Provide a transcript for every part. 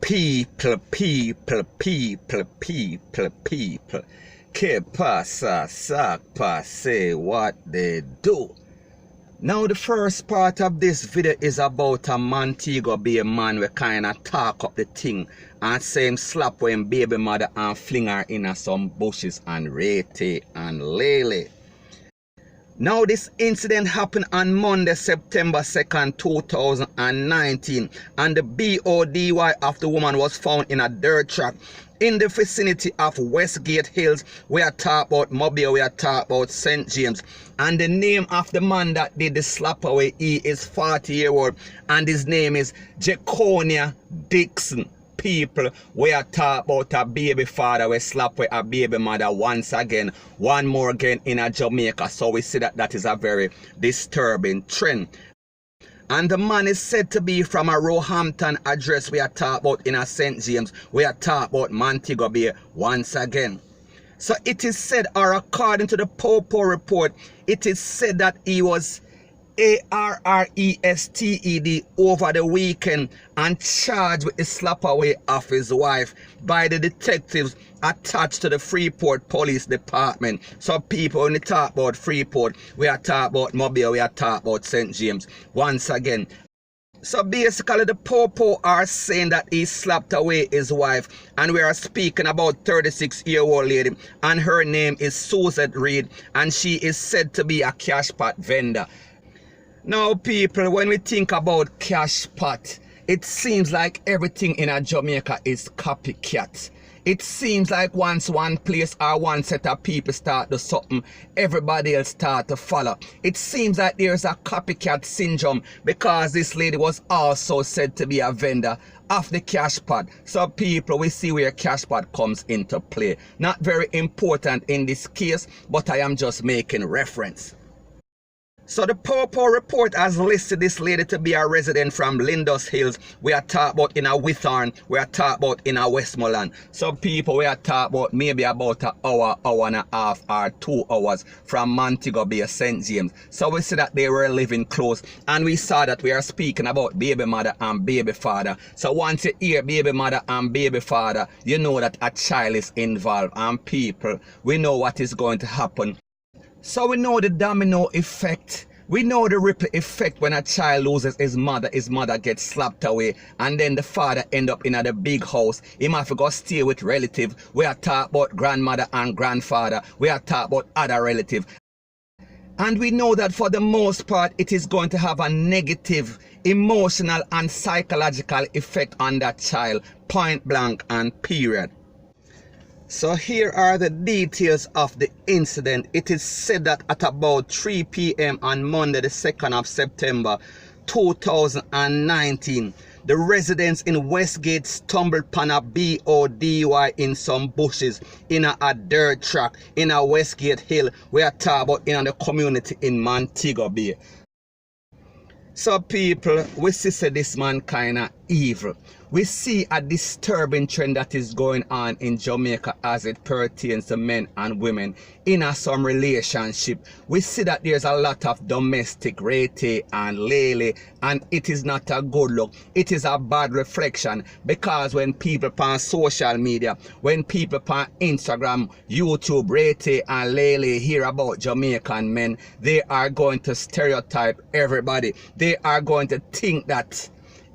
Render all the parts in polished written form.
People. Que pasa, sakpa, say what they do. Now the first part of this video is about a Montego Bay man we kinda talk up the thing and say him slap when baby mother and fling her in some bushes and rate and lele. Now this incident happened on Monday, September 2nd, 2019, and the body of the woman was found in a dirt track in the vicinity of Westgate Hills. We are talking about Mobay, we are talking about St. James. And the name of the man that did the slap away, he is 40-year-old, and his name is Jaconia Dixon. People, we are talking about a baby father we slap with a baby mother once again, one more again in a Jamaica. So we see that that is a very disturbing trend. And the man is said to be from a Roehampton address we are talking about in a St. James. We are talking about Montego Bay once again. So it is said, or according to the P0L report, it is said that he was arrested over the weekend and charged with the slap away of his wife by the detectives attached to the Freeport Police Department. So people, when we talk about Freeport, we are talking about Mobay, we are talking about St. James once again. So basically the P0L are saying that he slapped away his wife, and we are speaking about 36-year-old lady, and her name is Susan Reed, and she is said to be a cash pot vendor. Now people, when we think about cash pot, it seems like everything in a Jamaica is copycat. It seems like once one place or one set of people start to something, everybody else start to follow. It seems like there's a copycat syndrome because this lady was also said to be a vendor of the cash pot. So people, we see where cash pot comes into play. Not very important in this case, but I am just making reference. So the P0L report has listed this lady to be a resident from Lindus Hills. We are talking about in a Withorn. We are talking about in a Westmoreland. So people, we are talking about maybe about an hour, hour and a half, or 2 hours from Montego Bay, St. James. So we see that they were living close, and we saw that we are speaking about baby mother and baby father. So once you hear baby mother and baby father, you know that a child is involved, and people, we know what is going to happen. So we know the domino effect. We know the ripple effect when a child loses his mother gets slapped away, and then the father end up in a big house. He might have to go stay with relative. We are talking about grandmother and grandfather. We are talking about other relative. And we know that for the most part, it is going to have a negative emotional and psychological effect on that child, point blank and period. So here are the details of the incident. It is said that at about 3 p.m. on Monday the 2nd of September 2019, the residents in Westgate stumbled upon a body in some bushes in a dirt track in a Westgate Hill. We are talking about in the community in Montego Bay. So people, we see this man kinda evil. We see a disturbing trend that is going on in Jamaica as it pertains to men and women in some relationship. We see that there's a lot of domestic rate and lele, and it is not a good look. It is a bad reflection, because when people on social media, when people on Instagram, YouTube, rate and lele hear about Jamaican men, they are going to stereotype everybody. They are going to think that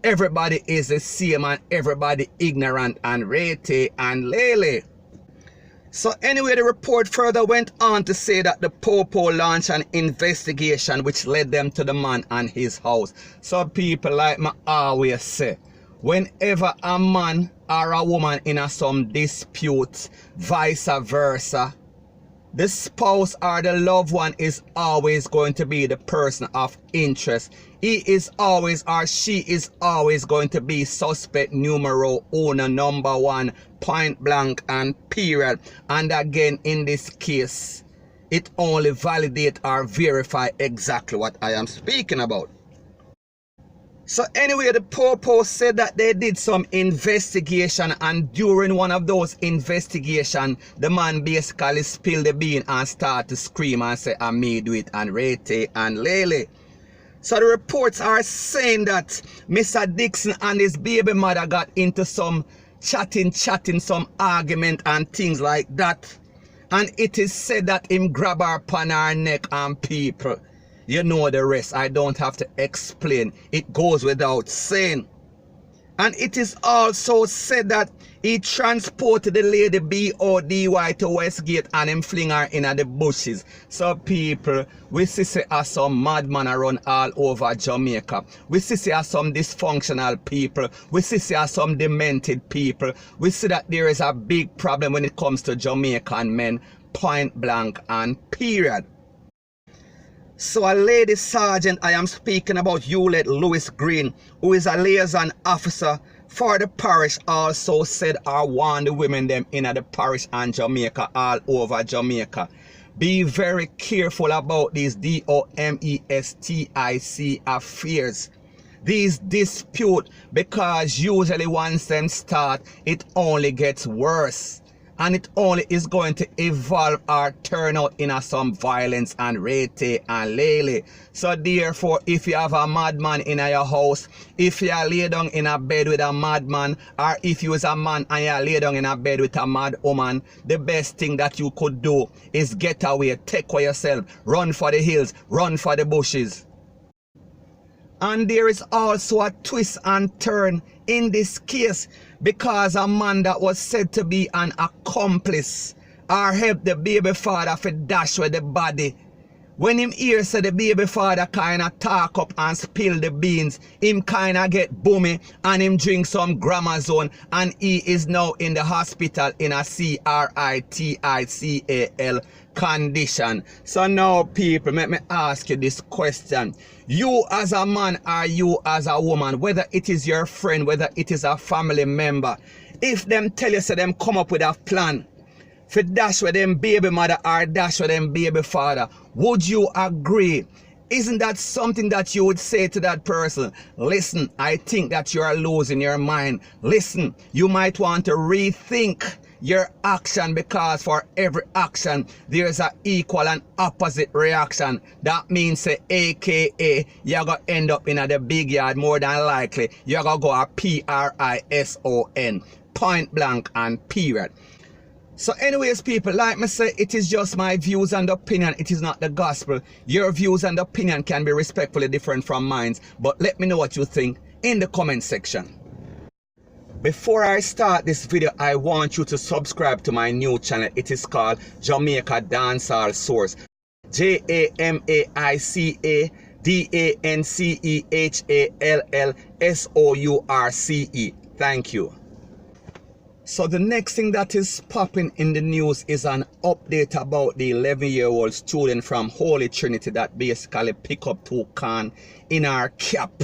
everybody is the same and everybody ignorant and rete and lele. So anyway, the report further went on to say that the P0L launched an investigation which led them to the man and his house. So people, like me always say, whenever a man or a woman in some dispute, vice versa, the spouse or the loved one is always going to be the person of interest. He is always or she is always going to be suspect numero uno, number one, point blank and period. And again, in this case, it only validates or verifies exactly what I am speaking about. So anyway, the P0L said that they did some investigation, and during one of those investigations, the man basically spilled the bean and started to scream and say, I may do it and rete and lele. So the reports are saying that Mr. Dixon and his baby mother got into some chatting, some argument and things like that. And it is said that him grab her upon her neck, and people, you know the rest. I don't have to explain. It goes without saying. And it is also said that he transported the lady B.O.D.Y. to Westgate and him fling her in the bushes. So people, we see as some madman around all over Jamaica. We see as some dysfunctional people. We see as some demented people. We see that there is a big problem when it comes to Jamaican men, point blank and period. So a lady sergeant I am speaking about, Hewlett Lewis Green, who is a liaison officer for the parish, also said or warned the women them in the parish and Jamaica, all over Jamaica. Be very careful about these domestic affairs. These dispute, because usually once them start, it only gets worse. And it only is going to evolve or turn out in some violence and rate and lele. So therefore, if you have a madman in your house, if you are lay down in a bed with a madman, or if you is a man and you lay down in a bed with a mad woman, the best thing that you could do is get away, take for yourself, run for the hills, run for the bushes. And there is also a twist and turn in this case, because a man that was said to be an accomplice or help the baby father for dash with the body. When him hear say the baby father kinda talk up and spill the beans, him kinda get boomy and him drink some Gramazone, and he is now in the hospital in a CRITICAL condition. So now people, let me ask you this question. You as a man or you as a woman, whether it is your friend, whether it is a family member, if them tell you so them come up with a plan for dash with them baby mother or dash with them baby father, would you agree? Isn't that something that you would say to that person? Listen, I think that you are losing your mind. Listen, you might want to rethink your action, because for every action there is an equal and opposite reaction. That means say AKA you're gonna end up in the big yard, more than likely you're gonna go a PRISON, point blank and period. So anyways people, like me say, it is just my views and opinion, it is not the gospel. Your views and opinion can be respectfully different from mine, but let me know what you think in the comment section. Before I start this video, I want you to subscribe to my new channel. It is called Jamaica Dancehall Source. JAMAICA DANCEHALLSOURCE. Thank you. So the next thing that is popping in the news is an update about the 11-year-old student from Holy Trinity that basically picked up 2 cans in her cap.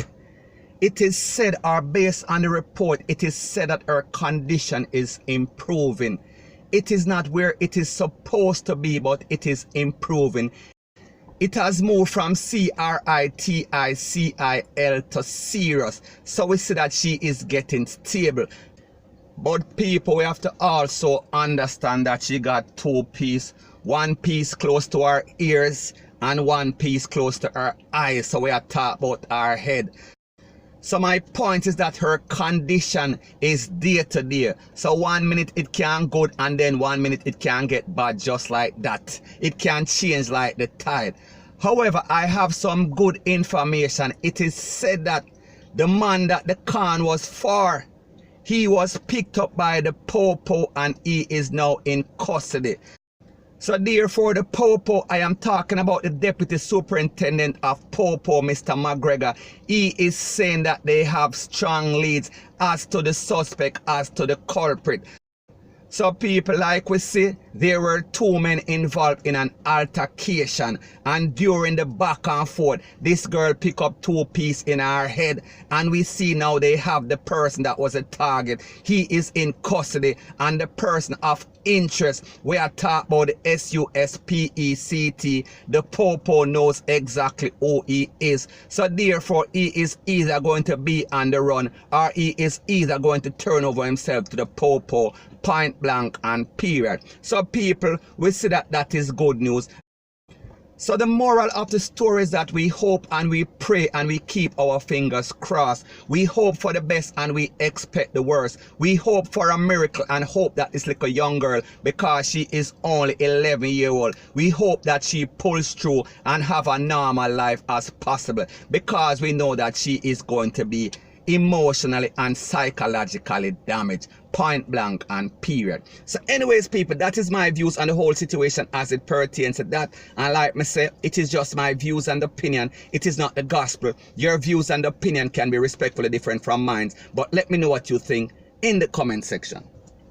It is said, or based on the report, it is said that her condition is improving. It is not where it is supposed to be, but it is improving. It has moved from CRITICAL to serious. So we see that she is getting stable. But people, we have to also understand that she got 2 pieces. 1 piece close to her ears and 1 piece close to her eyes. So we are talking about her head. So my point is that her condition is day to day. So 1 minute it can good and then 1 minute it can get bad, just like that. It can change like the tide. However, I have some good information. It is said that the man that the can was for, he was picked up by the Popo and he is now in custody. So therefore the Popo, I am talking about the Deputy Superintendent of Popo, Mr. McGregor. He is saying that they have strong leads as to the suspect, as to the culprit. So people, like we see, there were 2 men involved in an altercation, and during the back and forth, this girl picked up 2 pieces in her head, and we see now they have the person that was a target. He is in custody, and the person of interest, we are talking about the SUSPECT, the Popo knows exactly who he is. So therefore, he is either going to be on the run, or he is either going to turn over himself to the Popo, point blank and period. So people, we see that that is good news. So the moral of the story is that we hope and we pray and we keep our fingers crossed. We hope for the best and we expect the worst. We hope for a miracle and hope that this little young girl, because she is only 11-year-old, we hope that she pulls through and have a normal life as possible, because we know that she is going to be emotionally and psychologically damaged, point blank and period. So anyways, people, that is my views on the whole situation as it pertains to that. And like me say, it is just my views and opinion. It is not the gospel. Your views and opinion can be respectfully different from mine, but let me know what you think in the comment section.